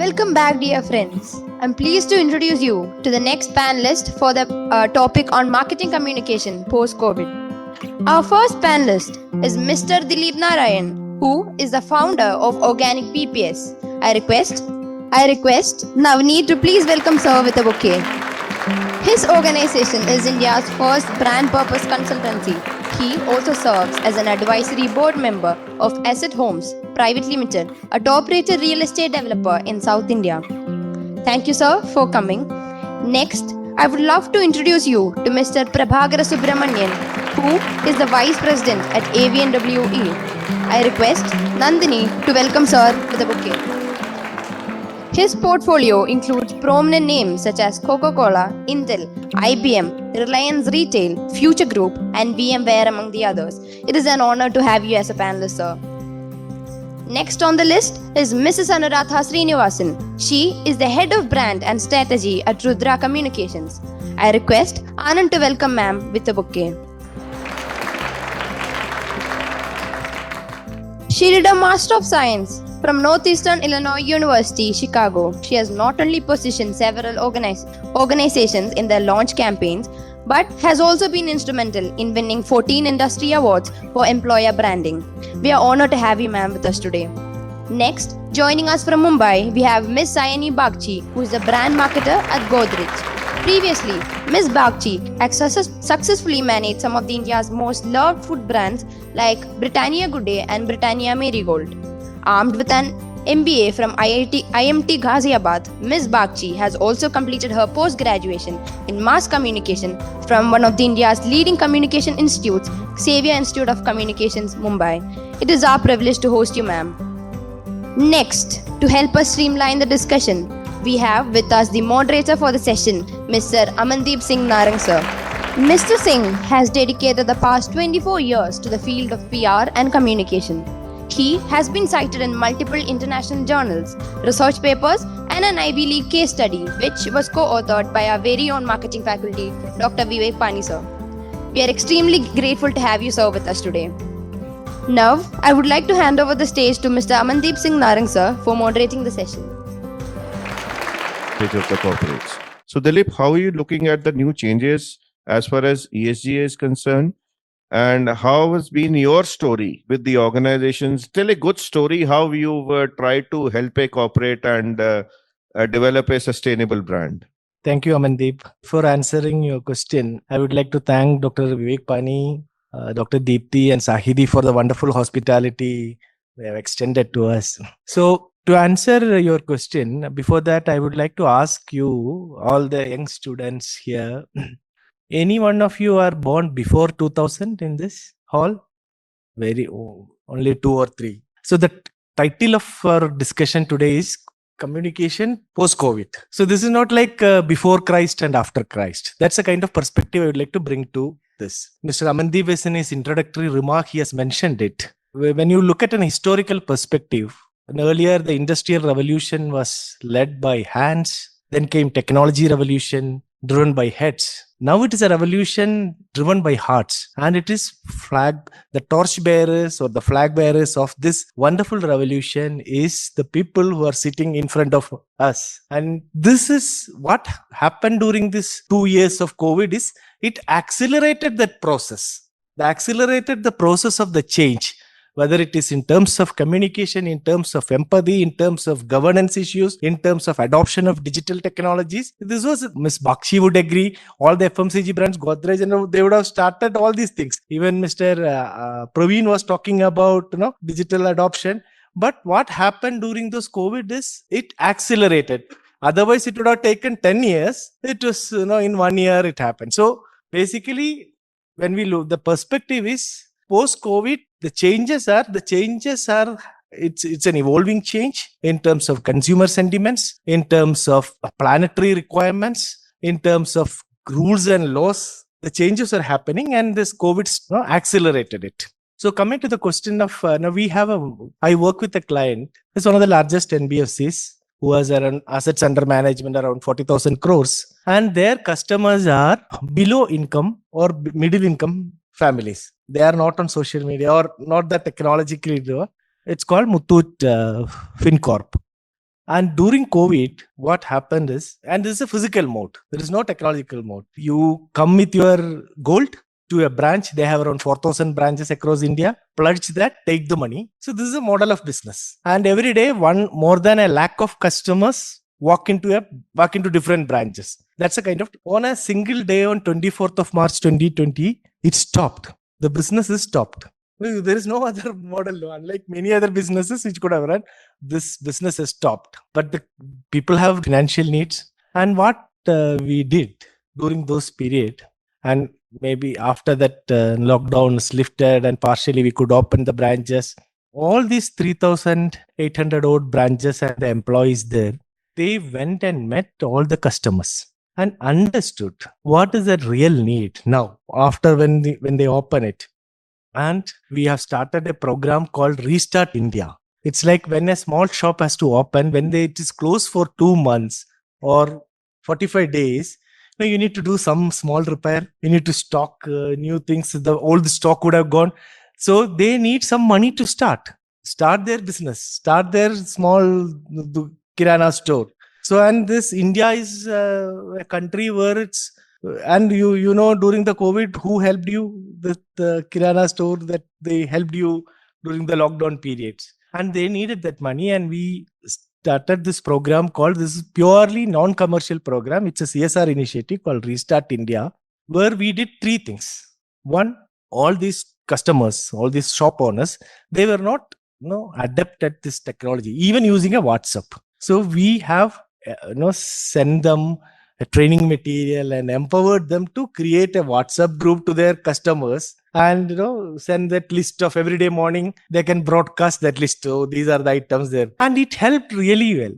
Welcome back, dear friends. I'm pleased to introduce you to the next panelist for the topic on marketing communication post-COVID. Our first panelist is Mr. Dileep Narayanan, who is the founder of Organic PPS. I request Navneet to please welcome sir with a bouquet. His organization is India's first brand purpose consultancy. He also serves as an advisory board member of Asset Homes Private Limited, a top-rated real estate developer in South India. Thank you, sir, for coming. Next, I would love to introduce you to Mr. Prabhakara Subramanian, who is the Vice President at AVNWE. I request Nandini to welcome sir with a bouquet. His portfolio includes prominent names such as Coca-Cola, Intel, IBM, Reliance Retail, Future Group, and VMware among the others. It is an honor to have you as a panelist, sir. Next on the list is Mrs. Anuradha Srinivasan. She is the head of brand and strategy at Rudra Communications. I request Anand to welcome ma'am with a bouquet. She did a Master of Science from Northeastern Illinois University, Chicago. She has not only positioned several organizations in their launch campaigns, but has also been instrumental in winning 14 industry awards for employer branding. We are honored to have you, ma'am, with us today. Next, joining us from Mumbai, we have Ms. Sayani Bagchi, who is a brand marketer at Godrej. Previously, Ms. Bagchi has successfully managed some of the India's most loved food brands like Britannia Good Day and Britannia Marigold. Armed with an MBA from IMT Ghaziabad, Ms. Bagchi has also completed her post-graduation in mass communication from one of the India's leading communication institutes, Xavier Institute of Communications, Mumbai. It is our privilege to host you, ma'am. Next, to help us streamline the discussion, we have with us the moderator for the session, Mr. Amandeep Singh Narang, sir. Mr. Singh has dedicated the past 24 years to the field of PR and communication. He has been cited in multiple international journals, research papers, and an Ivy League case study, which was co-authored by our very own marketing faculty, Dr. Vivek Pani, sir. We are extremely grateful to have you, sir, with us today. Now, I would like to hand over the stage to Mr. Amandeep Singh Narang, sir, for moderating the session. Of the corporates. So, Dileep, how are you looking at the new changes as far as ESG is concerned? And how has been your story with the organizations? Tell a good story how you tried to help a corporate and develop a sustainable brand. Thank you, Amandeep. For answering your question, I would like to thank Dr. Vivek Pani, Dr. Deepthi and Sahidi for the wonderful hospitality they have extended to us. So, to answer your question, before that, I would like to ask you, all the young students here, any one of you are born before 2000 in this hall? Only 2 or 3. So the title of our discussion today is communication post-COVID. So this is not like before Christ and after Christ. That's a kind of perspective I would like to bring to this. Mr. Amandeep is in his introductory remark, he has mentioned it. When you look at an historical perspective, and earlier the industrial revolution was led by hands, then came technology revolution driven by heads. Now it is a revolution driven by hearts, and it is the torch bearers or the flag bearers of this wonderful revolution is the people who are sitting in front of us. And this is what happened during this 2 years of COVID is it accelerated that process. It accelerated the process of the change. Whether it is in terms of communication, in terms of empathy, in terms of governance issues, in terms of adoption of digital technologies. This was, Ms. Bakshi would agree, all the FMCG brands, Godrej, and they would have started all these things. Even Mr. Praveen was talking about digital adoption. But what happened during this COVID is it accelerated. Otherwise, it would have taken 10 years. It was, in 1 year it happened. So basically, when we look, the perspective is post-COVID, the changes are it's an evolving change in terms of consumer sentiments, in terms of planetary requirements, in terms of rules and laws. The changes are happening, and this COVID accelerated it. So coming to the question of now I work with a client. It's one of the largest NBFCs who has around assets under management around 40,000 crores, and their customers are below income or middle income families. They are not on social media or not that technologically. It's called Muthoot FinCorp. And during COVID, what happened is, and this is a physical mode, there is no technological mode. You come with your gold to a branch, they have around 4,000 branches across India, pledge that, take the money. So this is a model of business. And every day, more than a lakh of customers walk into different branches. That's a kind of, on a single day on 24th of March 2020, it stopped. The business is stopped. There is no other model, unlike many other businesses which could have run. This business has stopped, but the people have financial needs. And what we did during those period, and maybe after that lockdown is lifted and partially we could open the branches, all these 3,800 odd branches and the employees there, they went and met all the customers and understood what is the real need now after when they open it. And we have started a program called Restart India. It's like when a small shop has to open, when it is closed for 2 months or 45 days, you need to do some small repair. You need to stock new things. The old stock would have gone. So they need some money to start their business, start their small kirana store. So, and this India is a country where it's, and during the COVID, who helped you? The kirana store that they helped you during the lockdown periods, and they needed that money. And we started this program called, this is purely non-commercial program. It's a CSR initiative called Restart India, where we did 3 things. One, all these customers, all these shop owners, they were not adept at this technology, even using a WhatsApp. So we have send them a training material and empowered them to create a WhatsApp group to their customers, and send that list of everyday morning. They can broadcast that list. Oh, these are the items there, and it helped really well.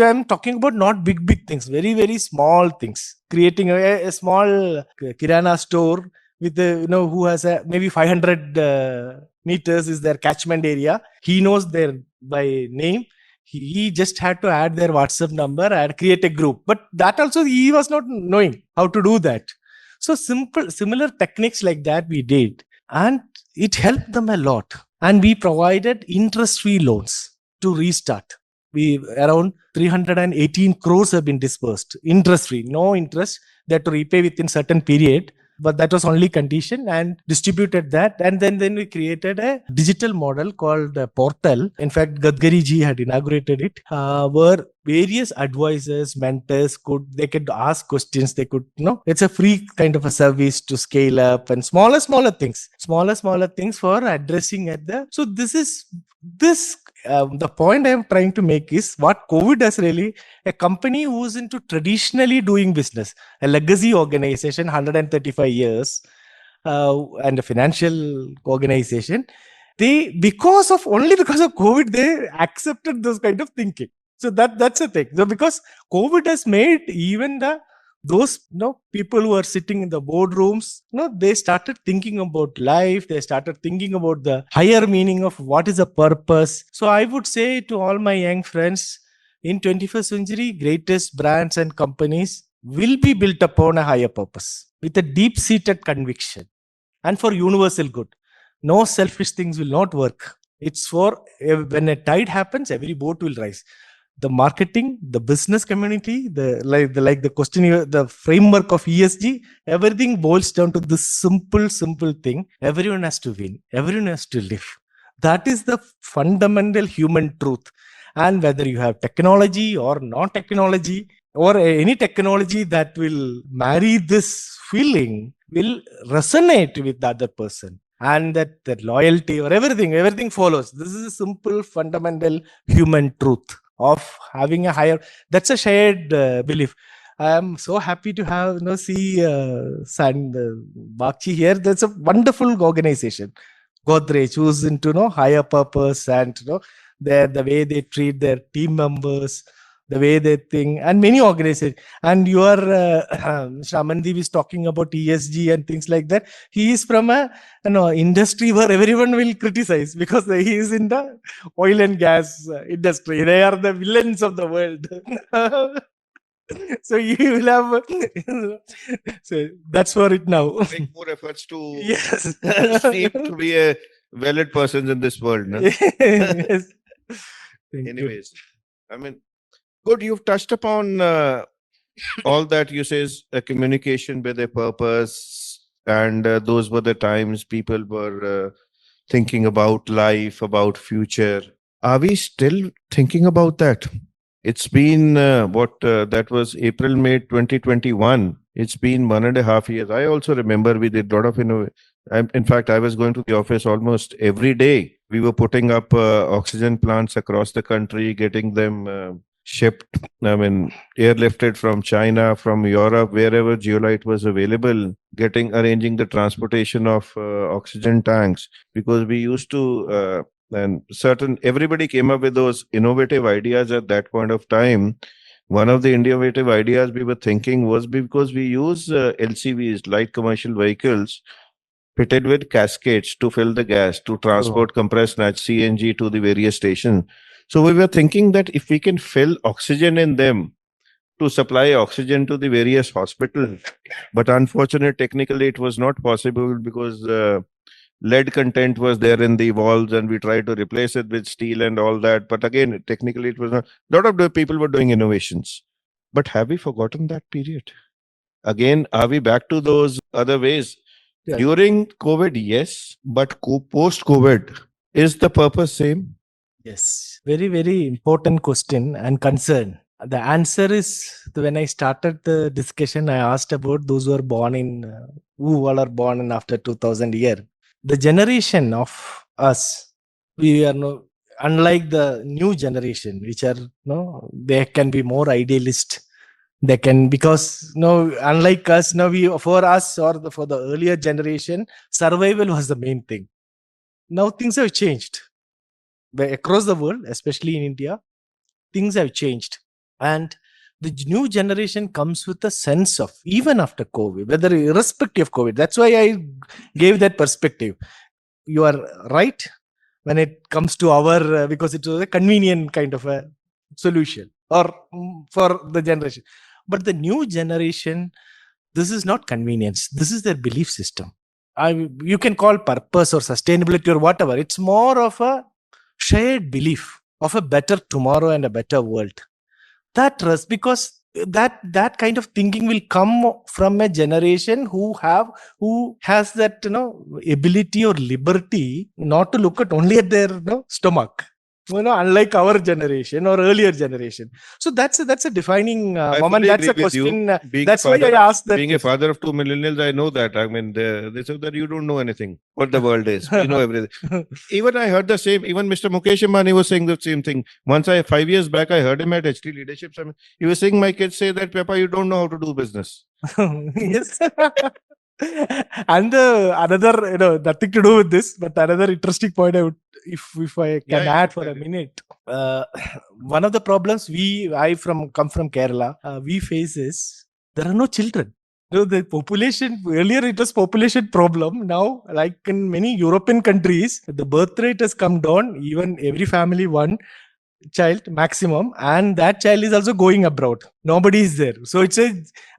I'm talking about not big things, very very small things. Creating a small kirana store with who has maybe 500 meters is their catchment area. He knows their by name. He just had to add their WhatsApp number and create a group. But that also he was not knowing how to do that. So similar techniques like that we did, and it helped them a lot. And we provided interest-free loans to restart. We around 318 crores have been disbursed, interest-free, no interest. They had to repay within certain period. But that was only condition, and distributed that. And then we created a digital model called a portal. In fact, Gadkari ji had inaugurated it, where various advisors, mentors they could ask questions. They could, it's a free kind of a service to scale up, and smaller things for addressing at the. So the point I am trying to make is what COVID has really, a company who's into traditionally doing business, a legacy organization, 135 years, and a financial organization, because of COVID, they accepted those kind of thinking. So that's a thing. So because COVID has made even those people who are sitting in the boardrooms, they started thinking about life. They started thinking about the higher meaning of what is a purpose. So I would say to all my young friends, in 21st century, greatest brands and companies will be built upon a higher purpose with a deep-seated conviction and for universal good. No selfish things will not work. It's for when a tide happens, every boat will rise. The marketing, the business community, the question, the framework of ESG, everything boils down to this simple thing. Everyone has to win. Everyone has to live. That is the fundamental human truth. And whether you have technology or not technology, or any technology that will marry this feeling, will resonate with the other person. And that loyalty or everything follows. This is a simple, fundamental human truth of having a higher, that's a shared belief. I am so happy to have see Bakchi here. That's a wonderful organization, Godrej, who's into higher purpose, and the way they treat their team members, the way they think, and many organizations. And your Mr. Amandeep is talking about ESG and things like that. He is from a industry where everyone will criticize because he is in the oil and gas industry. They are the villains of the world. So you will have. So that's for it now. Make more efforts to Yes. seem to be a valid person in this world. No? Yes. Thank you. Anyways, I mean, Good. You've touched upon all that you says a communication with a purpose, and those were the times people were thinking about life, about future. Are we still thinking about that? It's been that was April, May 2021. It's been 1.5 years. I also remember we did a lot of in fact, I was going to the office almost every day. We were putting up oxygen plants across the country, getting them shipped, I mean, airlifted from China, from Europe, wherever zeolite was available, arranging the transportation of oxygen tanks, because we used to and everybody came up with those innovative ideas at that point of time. One of the innovative ideas we were thinking was, because we use LCVs, light commercial vehicles, fitted with cascades to fill the gas, to transport compressed natural CNG to the various stations. So we were thinking that if we can fill oxygen in them to supply oxygen to the various hospitals, but unfortunately, technically, it was not possible because lead content was there in the walls, and we tried to replace it with steel and all that. But again, technically, it was not. A lot of the people were doing innovations. But have we forgotten that period? Again, are we back to those other ways? Yeah. During COVID, yes, but post COVID, is the purpose same? Yes, very, very important question and concern. The answer is, when I started the discussion, I asked about those who are born in, who all are born in after 2000 year. The generation of us, we are no, unlike the new generation, which are, no, they can be more idealist. They can, because no, unlike us, now we, for us or for the earlier generation, survival was the main thing. Now things have changed. Across the world, especially in India, things have changed. And the new generation comes with a sense of, even after COVID, whether irrespective of COVID. That's why I gave that perspective. You are right when it comes to our, because it was a convenient kind of a solution or for the generation. But the new generation, this is not convenience. This is their belief system. You can call purpose or sustainability or whatever. It's more of a shared belief of a better tomorrow and a better world. That trust, because that kind of thinking will come from a generation who has that ability or liberty not to look at only at their stomach, unlike our generation or earlier generation. So that's a defining I moment. fully That's a agree with you. question. Being That's a why father- I asked that Being a question. father of two millennials, I know that. I mean, they say that you don't know anything what the world is. You know everything. Even I heard the same. Even Mr. Mukesh Ambani was saying the same thing. Once 5 years back, I heard him at HT Leadership Summit. He was saying, "My kids say that, Papa, you don't know how to do business." Yes. And another, nothing to do with this, but another interesting point I would, if I can Yeah, add for a minute. One of the problems come from Kerala, we face is there are no children. The population, earlier it was population problem. Now, like in many European countries, the birth rate has come down. Even every family one child maximum, and that child is also going abroad. Nobody is there, so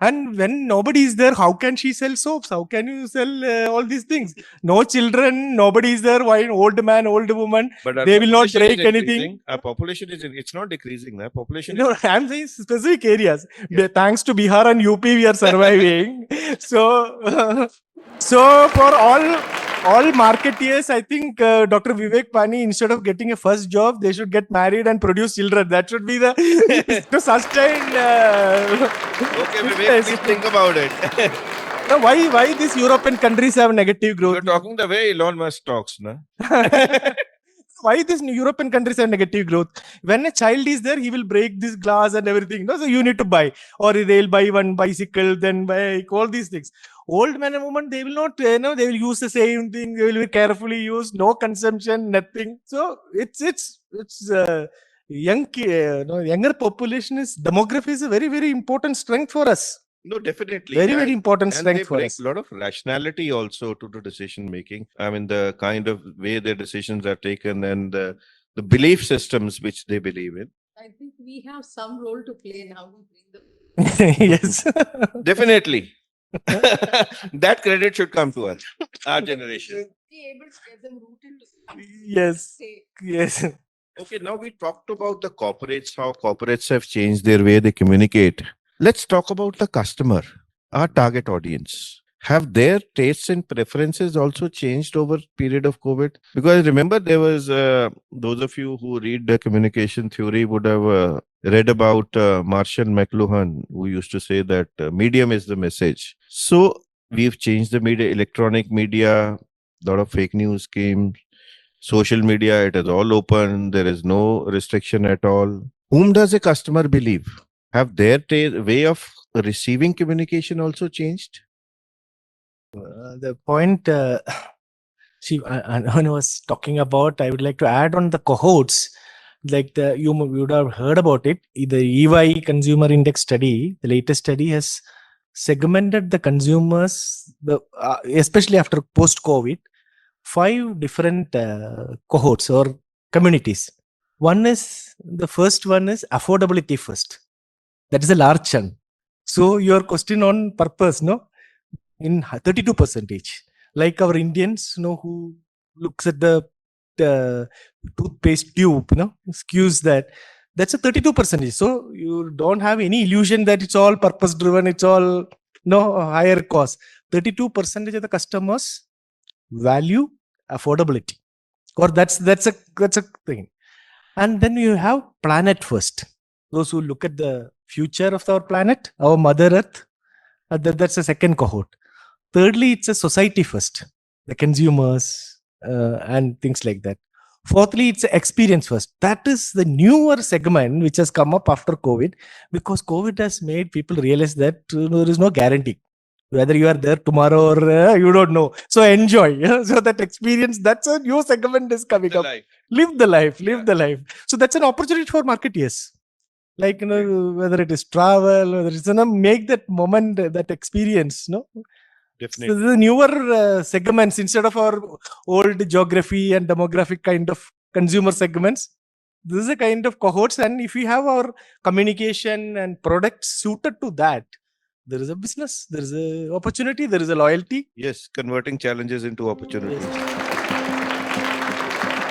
and when nobody is there, how can she sell soaps? How can you sell all these things? No children, nobody is there. Why old man, old woman? But our They will not population is break anything. increasing. Our population it's not decreasing. Our population I'm saying specific areas. Yeah. Thanks to Bihar and UP, we are surviving. So, so for all marketeers, I think Dr. Vivek Pani, instead of getting a first job, they should get married and produce children. That should be the to sustain. Okay, Vivek, please think about it. Now, why these European countries have negative growth? You're talking the way Elon Musk talks, na? Why these European countries have negative growth? When a child is there, he will break this glass and everything. So you need to buy, or they'll buy one bicycle, then bike, all these things. Old man and woman, they will not, they will use the same thing. They will be carefully used, no consumption, nothing. So it's younger population demography is a very, very important strength for us. No, definitely. Very, very important And they strength for bring us. a lot of rationality also to the decision making. I mean, the kind of way their decisions are taken, and the belief systems which they believe in. I think we have some role to play now to bring the Yes. Definitely. That credit should come to us, our generation. be able to get them rooted to Yes. stay. Yes. Okay, now we talked about the corporates, how corporates have changed their way they communicate. Let's talk about the customer, our target audience. Have their tastes and preferences also changed over period of COVID? Because remember, there was those of you who read the communication theory would have read about Marshall McLuhan, who used to say that medium is the message. So we've changed the media, electronic media, a lot of fake news came, social media, it is all open, there is no restriction at all. Whom does a customer believe? Have their way of receiving communication also changed? The point Anand was talking about, I would like to add on the cohorts. Like you would have heard about it. The EY Consumer Index study, the latest study has segmented the consumers, especially after post-COVID, 5 different cohorts or communities. The first one is affordability first. That is a large chunk. So your question on purpose, no, in 32 percentage, like our Indians, who looks at the toothpaste tube, skews that's a 32 percentage. So you don't have any illusion that it's all purpose driven, it's all higher cost. 32 percentage of the customers value affordability, or that's a thing. And then you have planet first, those who look at the future of our planet, our mother earth. That's a second cohort. Thirdly, it's a society first, the consumers and things like that. Fourthly, it's experience first. That is the newer segment which has come up after COVID, because COVID has made people realize that there is no guarantee whether you are there tomorrow or you don't know. So enjoy. So that experience, that's a new segment is coming up. Live the life, live the life. So that's an opportunity for marketeers. Like, whether it is travel, whether it's, make that moment, that experience, Definitely. So the newer segments, instead of our old geography and demographic kind of consumer segments, this is a kind of cohorts. And if we have our communication and products suited to that, there is a business, there is a opportunity, there is a loyalty. Yes, converting challenges into opportunities. Yes.